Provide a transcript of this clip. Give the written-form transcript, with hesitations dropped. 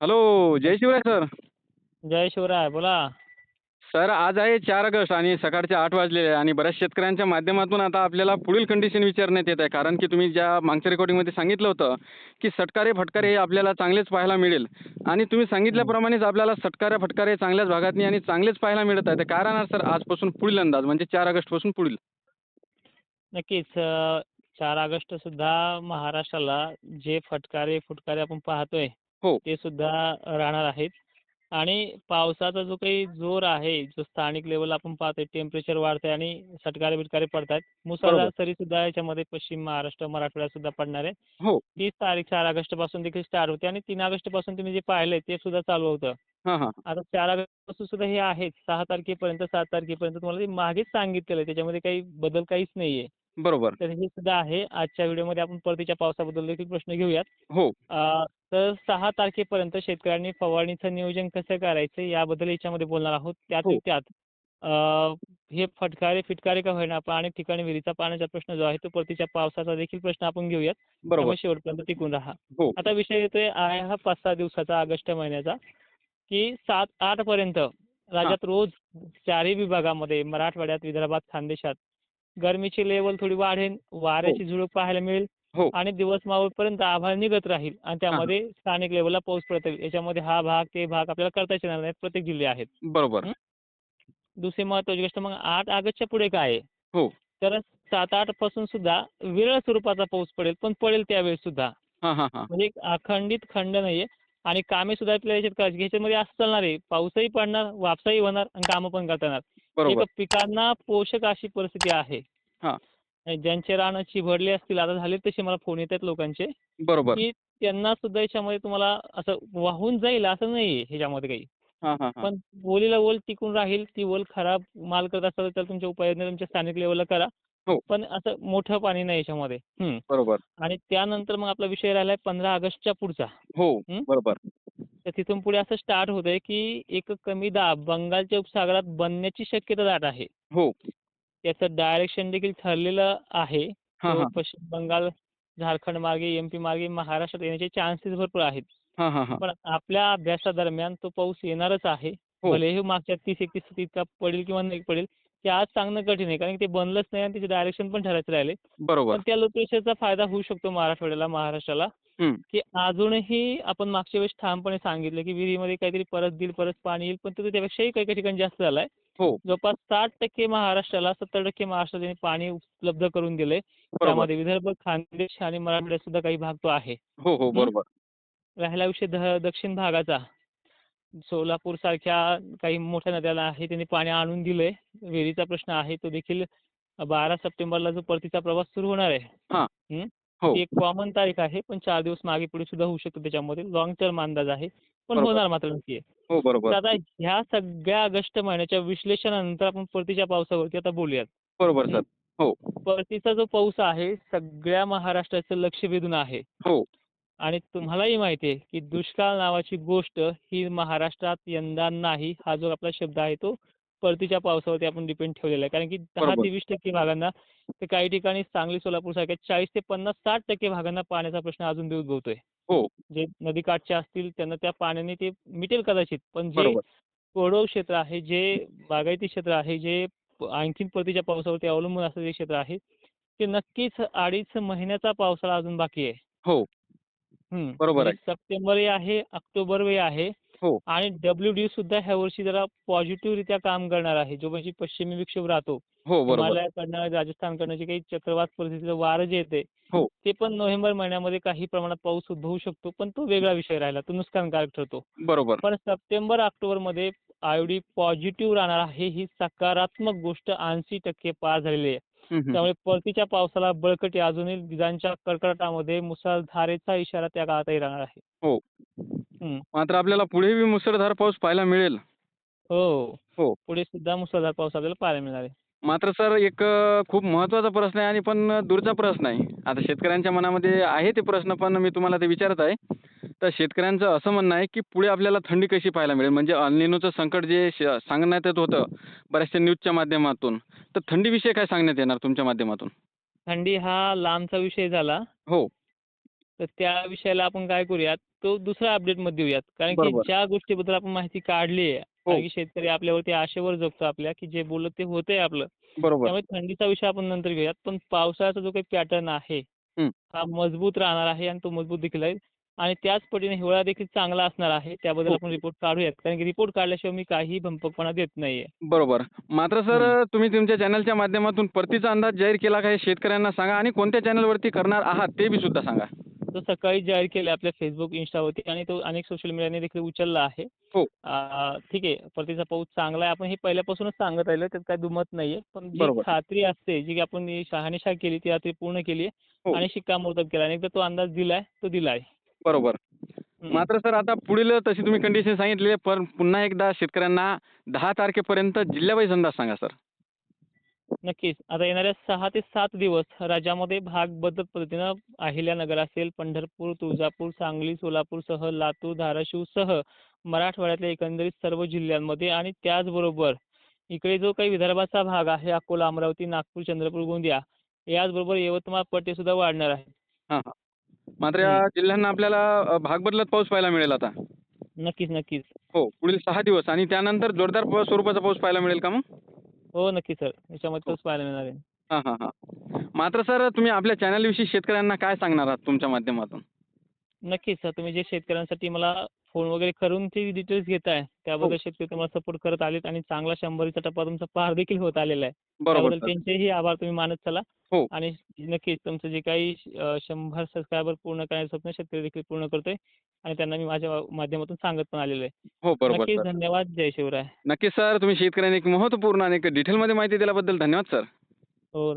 Hello, जय Shivray sir. जय शिवराय. बोला. Sir आज आहे 4 ऑगस्ट आणि सकाळचे 8 वाजलेले आहे आणि बऱ्याच शेतकऱ्यांच्या माध्यमातून आता आपल्याला पुढील कंडिशन विचारण्यात येत आहे. कारण की तुम्ही ज्या मागच्या रेकॉर्डिंगमध्ये सांगितलं होतं, की सटकारे-फटकारे हं, हे आपल्याला चांगलेच पाहायला मिळेल आणि तुम्ही हं. सांगितल्याप्रमाणेच आपल्याला सटकारे-फटकारे चांगल्याच भागातनी आणि चांगलेच पाहायला मिळत आहे. तर काय राहणार सर आजपासून पुढील अंदाज म्हणजे 4 ऑगस्टपासून पुढील? नक्कीच 4 ऑगस्ट सुद्धा महाराष्ट्राला जे फटकारे-फुटकारे आपण पाहतोय, हो, ते सुद्धा राहणार आहेत. आणि पावसाचा जो काही जोर आहे, जो स्थानिक लेव्हलला आपण पाहतोय टेम्परेचर वाढतंय आणि फटकारे-बिटकारे पडतायत. मुसळधार बरोबर. सरीसुद्धा याच्यामध्ये पश्चिम महाराष्ट्र, मराठवाड्यात सुद्धा पडणार आहे. हो. 30 तारीख 4 ऑगस्टपासून देखील स्टार्ट होते आणि 3 ऑगस्टपासून तुम्ही जे पाहिलंय ते सुद्धा चालू होतं. हां, हां. आता 4 ऑगस्टपासून सुद्धा हे आहेच. 6 तारखेपर्यंत, 7 तारखेपर्यंत तुम्हाला ते मागेच सांगितलेलं आहे. त्याच्यामध्ये काही बदल काहीच नाहीये. बरोबर. तर हे सुद्धा आहे. आजच्या व्हिडिओमध्ये आपण परतीच्या पावसाबद्दल देखील प्रश्न घेऊयात. हो, तर 6 तारखेपर्यंत शेतकऱ्यांनी फवारणीचं नियोजन कसं करायचं याबद्दल याच्यामध्ये बोलणार आहोत. त्यातील हो, त्यात अ, हे फटकारे-फिटकारे का होईना पण अनेक ठिकाणी विहिरीचा पाण्याचा प्रश्न जो आहे तो परतीच्या पावसाचा देखील प्रश्न आपण घेऊयात. बरोबर. त्यामुळे शेवटपर्यंत टिकून राहा. हो. आता विषय येतोय आहे हा 5-6 दिवसाचा ऑगस्ट महिन्याचा. की 7-8 पर्यंत हां, राज्यात रोज चारही विभागामध्ये मराठवाड्यात, विदर्भात, खानदेशात गरमीची लेव्हल थोडी वाढेल, हो, वाऱ्याची झुळूक पाहायला मिळेल हो. आणि दिवस मावळपर्यंत आभाळ निघत राहील आणि हां, हां. त्यामध्ये स्थानिक लेव्हलला पाऊस पडत राहील. याच्यामध्ये हा भाग, ते भाग आपल्याला करताच येणार नाहीत. प्रत्येक जिल्हे आहेत. बरोबर. हं. दुसरी महत्त्वाची गोष्ट मग 8 ऑगस्टच्या पुढे काय आहे? हो. तर 7-8 पासून सुद्धा विरळ स्वरूपाचा पाऊस पडेल, पण पडेल त्यावेळेस सुद्धा. हां, हां, हां. म्हणजे एक अखंडित खंड नाहीये आणि कामे सुद्धा आपल्याला याच्यात करायची. ह्याच्यामध्ये असं चालणार आहे, पाऊसही पडणार, वापसाही होणार आणि कामं पण करता येणार. एक बरोबर. पिकांना पोषक अशी परिस्थिती आहे. हां. ज्यांचे रानं चिभडले असतील, आता झाले तसे मला फोन येत आहेत लोकांचे, बरोबर. की त्यांना सुद्धा याच्यामध्ये तुम्हाला असं वाहून जाईल असं नाहीये ह्याच्यामध्ये काही. हां, हां, हां. पण ओलीला ओल टिकून राहील. ती ओल खराब माल करत असाल तर तुमच्या उपाययोजना तुमच्या स्थानिक लेव्हलला करा. हो, पण असं मोठं पाणी नाही याच्यामध्ये. बरोबर. आणि त्यानंतर मग आपला विषय राहिला आहे 15 ऑगस्टच्या पुढचा. हो, हं. बरोबर. तर तिथून पुढे असं स्टार्ट होतंय, की एक कमी दाब बंगालच्या उपसागरात बनण्याची शक्यता दाट आहे. हो. त्याचं डायरेक्शन देखील ठरलेलं आहे. हां, तो हां. पश्चिम बंगाल, झारखंड मार्गे, एम-पी मार्गे महाराष्ट्रात येण्याचे चान्सेस भरपूर आहेत. हां, हां, हां. पण आपल्या अभ्यासादरम्यान तो पाऊस येणारच आहे. हो, भलेही मागच्या 30-31 इतका पडेल किंवा नाही पडेल, ते आज सांगणं कठीण आहे. कारण की ते बनलंच नाही आणि त्याचे डायरेक्शन पण ठरायचे राहिले. पण बरोबर. त्या लो प्रेशरचा फायदा होऊ शकतो मराठवाड्याला, महाराष्ट्राला, हं. की अजूनही आपण मागच्या वेळेस ठामपणे सांगितलं, की विहिरीमध्ये काहीतरी परत देईल, परत पाणी येईल. पण तो त्यापेक्षाही काही-काही ठिकाणी जास्त झालाय. हो, जवळपास 60% महाराष्ट्राला, 70% महाराष्ट्राला त्यांनी पाणी उपलब्ध करून दिलंय. बरोबर. त्यामध्ये विदर्भ, खानदेश आणि मराठवाड्यात सुद्धा काही भाग तो आहे. हो, हो, हं. बरोबर. राहिला विषय दक्षिण भागाचा. सोलापूरसारख्या काही मोठ्या नद्याला आहे त्यांनी पाणी आणून दिलंय. विहिरीचा प्रश्न आहे तो देखील 12 सप्टेंबरला जो परतीचा प्रवास सुरू होणार आहे. हां. हं. हो, ती एक कॉमन तारीख आहे, पण 4 दिवस मागे-पुढे सुद्धा होऊ शकतं त्याच्यामध्ये. लाँग टर्म अंदाज आहे, पण बरोबर. होणार मात्र नक्की आहे. हो, तर बरोबर. आता ह्या सगळ्या ऑगस्ट महिन्याच्या विश्लेषणानंतर आपण परतीच्या पावसावरती आता बोलूयात. बरोबर हं. सर. हो, परतीचा जो पाऊस आहे, सगळ्या महाराष्ट्राचं लक्ष वेधून आहे. हो, आणि तुम्हालाही माहिती आहे, की दुष्काळ नावाची गोष्ट ही महाराष्ट्रात यंदा नाही. हा जो आपला शब्द आहे तो परतीच्या पावसावरती आपण डिपेंड ठेवलेला आहे. कारण की 10 बरोबर. ते 20% भागांना तर काही ठिकाणी सांगली, सोलापूरसारख्या 40 ते 50-60% भागांना पाण्याचा प्रश्न अजून बी उद्भवतोय. हो, जे नदीकाठचे असतील त्यांना त्या पाण्याने ते मिटेल कदाचित. पण जे बरोबर. कोरडवाहू क्षेत्र आहे, जे बागायती क्षेत्र आहे, जे आणखीन परतीच्या पावसावरती अवलंबून असलेले जे क्षेत्र आहे, ते नक्कीच 2.5 महिन्याचा पावसाळा अजून बाकी आहे. हो, बरोबर म्हणजे आहे. सप्टेंबरही आहे, ऑक्टोबरही आहे हो, आणि डब्ल्यू-डी सुद्धा ह्या वर्षी जरा पॉझिटिव्हरित्या काम करणार आहे. जो म्हणजे पश्चिमी विक्षोभ राहतो. हो, बरोबर. हिमालयाकडनं, राजस्थानकडनं जे काही चक्रवात परिस्थितीचं वारं जे येते, हो, ते पण नोव्हेंबर महिन्यामध्ये काही प्रमाणात पाऊस उद्भवू शकतो. पण तो वेगळा विषय राहिला. तो नुकसानकारक ठरतो. बरोबर. पण सप्टेंबर, ऑक्टोबरमध्ये आय-ओ-डी पॉझिटिव्ह राहणार आहे. ही सकारात्मक गोष्ट 80% पार झालेली आहे. हं, हं, हं. त्यामुळे परतीच्या पावसाला बळकटी अजूनही विजांच्या कडकडाटामध्ये मुसळधारेचा इशारा त्या काळातही राहणार आहे. हो. हं. मात्र आपल्याला पुढेही मुसळधार पाऊस पाहायला मिळेल. हो. हो. पुढे सुद्धा मुसळधार पाऊस आपल्याला पाहायला मिळणार आहे. मात्र सर एक खूप महत्त्वाचा प्रश्न आहे आणि पण दूरचा प्रश्न आहे. आता शेतकऱ्यांच्या मनामध्ये आहे ते प्रश्न, पण मी तुम्हाला ते विचारत आहे. तर शेतकऱ्यांचं असं म्हणणं आहे, की पुढे आपल्याला थंडी कशी पाहायला मिळेल? म्हणजे अल निनोचं संकट जे सांगण्यात येत होतं बऱ्याचशा न्यूजच्या माध्यमातून. तर थंडीविषयी काय सांगण्यात येणार तुमच्या माध्यमातून? थंडी हा लांबचा विषय झाला. हो, तर त्या विषयाला आपण काय करूयात, तो दुसऱ्या अपडेटमध्ये देऊयात. कारण की बरोबर. ज्या गोष्टीबद्दल आपण माहिती काढली आहे, हो. कारण की शेतकरी आपल्यावरती आशेवर जगतो आपल्या, की जे बोललं ते होतंय आपलं. बरोबर. त्यामुळे थंडीचा विषय आपण नंतर घेऊयात. पण पावसाळ्याचा जो काही पॅटर्न आहे, हं. हा मजबूत राहणार आहे आणि तो मजबूत देखील आहे. आणि त्याच पटीने हिवाळा देखील चांगला असणार आहे. त्याबद्दल हो. आपण रिपोर्ट काढूयात. कारण की रिपोर्ट काढल्याशिवाय मी काहीही भंपकपणा देत नाहीये. बरोबर. मात्र सर हं. तुम्ही तुमच्या चॅनलच्या माध्यमातून परतीचा अंदाज जाहीर केला का हे शेतकऱ्यांना सांगा आणि कोणत्या चॅनलवरती करणार आहात ते बी सुद्धा सांगा? तो सकाळी जाहीर केला आपल्या Facebook, Instaवरती आणि तो अनेक सोशल मीडियाने देखील उचलला आहे. हो. ठीक आहे. परतीचा पाऊस चांगला आहे. आपण हे पहिल्यापासूनच सांगत राहिलो. त्यात काही दुमत नाहीये. पण जी बरोबर. खात्री असते, जी की आपण ही शहानिशा केली, ती रात्री पूर्ण केली आहे हो. आणि शिक्कामोर्तब केला आणि एकदा तो अंदाज दिलाय, तो दिलाय. बरोबर. हं. मात्र सर आता पुढील तशी तुम्ही कंडिशन सांगितली आहे, पण पुन्हा एकदा शेतकऱ्यांना 10 तारखेपर्यंत जिल्ह्यावाईज अंदाज सांगा सर. नक्कीच. आता येणाऱ्या 6 ते 7 दिवस राज्यामध्ये भागबद्ध पद्धतीनं अहिल्यानगर असेल, पंढरपूर, तुळजापूर, सांगली, सोलापूरसह लातूर, धाराशिवसह मराठवाड्यातल्या एकंदरीत सर्व जिल्ह्यांमध्ये आणि त्याचबरोबर इकडे जो काही विदर्भाचा भाग आहे, अकोला, अमरावती, नागपूर, चंद्रपूर, गोंदिया याचबरोबर यवतमाळ पट्टीसुद्धा वाढणार आहे. हां, हां. मात्र या हं. जिल्ह्यांना आपल्याला भाग बदलत पाऊस पाहायला मिळेल आता. नक्कीच, नक्कीच. हो, पुढील 6 दिवस आणि त्यानंतर जोरदार स्वरूपाचा पाऊस पाहायला मिळेल का मग? हो, नक्कीच सर. याच्यामध्ये हो. तोच पाहायला मिळणार आहे. हां, हां, हां. मात्र सर तुम्ही आपल्या चॅनलविषयी शेतकऱ्यांना काय सांगणार आहात तुमच्या माध्यमातून? नक्कीच सर. तुम्ही जे शेतकऱ्यांसाठी मला फोन वगैरे करून ती डिटेल्स घेताय, हो. त्याबद्दल शेतकरी तुम्हाला सपोर्ट करत आलेत आणि चांगला 100चा टप्पा तुमचा पार देखील होत आलेला आहे. बरोबर त्याबद्दल सर. त्यांचेही आभार तुम्ही मानत चला हो. आणि नक्कीच तुमचं जे काही 100 सबस्क्रायबर पूर्ण करण्याचं स्वप्न शेतकरी देखील पूर्ण करतोय आणि त्यांना मी माझ्या माध्यमातून सांगत पण आलेलो आहे. हो, बरोबर नक्कीच सर. धन्यवाद. जय शिवराय. नक्कीच सर तुम्ही शेतकऱ्यांना एक महत्त्वपूर्ण आणि एक डिटेलमध्ये माहिती दिल्याबद्दल धन्यवाद सर. हो.